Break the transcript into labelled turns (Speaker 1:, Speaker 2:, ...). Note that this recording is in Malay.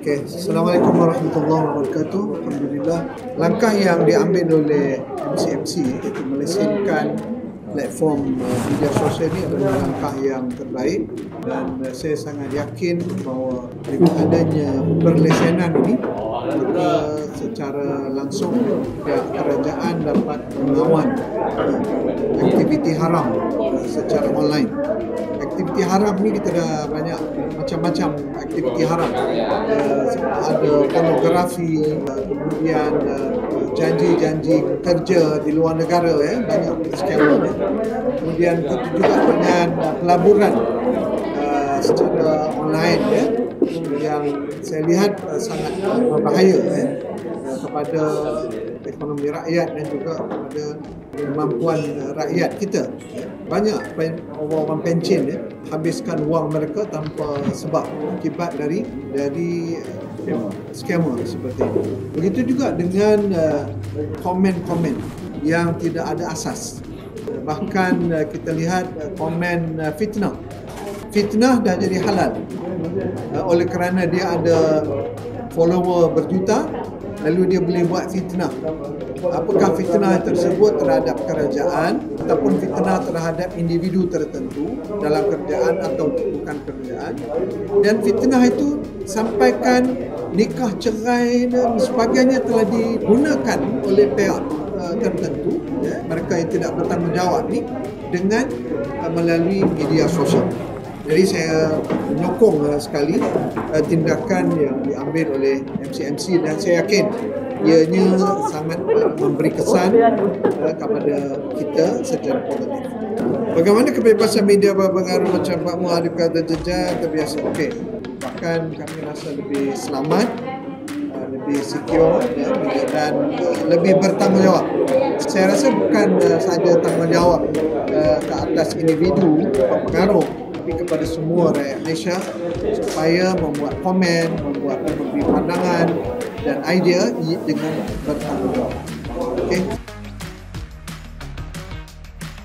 Speaker 1: Okay. Assalamualaikum warahmatullahi wabarakatuh. Alhamdulillah, langkah yang diambil oleh MCMC iaitu melesingkan platform media sosial ini adalah langkah yang terbaik, dan saya sangat yakin bahawa dengan adanya perlesenan ini, maka secara langsung pihak kerajaan dapat melawan aktiviti haram secara online. Aktiviti haram ni kita dah banyak macam-macam aktiviti haram. Ada pornografi, kemudian janji-janji kerja di luar negara, banyak scam. Kemudian itu juga dengan pelaburan secara online, yang saya lihat sangat berbahaya kepada ekonomi rakyat dan juga kepada kemampuan rakyat kita. Banyak orang pencen habiskan wang mereka tanpa sebab akibat dari scammer seperti itu. Begitu juga dengan komen-komen yang tidak ada asas. Bahkan kita lihat komen fitnah. Fitnah dah jadi halal oleh kerana dia ada follower berjuta, lalu dia boleh buat fitnah. Apakah fitnah tersebut terhadap kerajaan ataupun fitnah terhadap individu tertentu dalam kerajaan atau bukan kerajaan, dan fitnah itu sampaikan nikah cerai dan sebagainya telah digunakan oleh pihak tertentu, mereka yang tidak bertanggungjawab ni, dengan melalui media sosial. Jadi saya menyokong sekali tindakan yang diambil oleh MCMC, dan saya yakin ianya sangat memberi kesan kepada kita secara positif. Bagaimana kebebasan media berpengaruh macam Pak Muhadib kata jejak terbiasa? Okey. Bahkan kami rasa lebih selamat, lebih secure dan lebih bertanggungjawab. Saya rasa bukan sahaja tanggungjawab ke atas individu pengaruh, tapi kepada semua rakyat Malaysia supaya membuat komen, memberi pandangan dan idea dengan bertanggungjawab. Okey.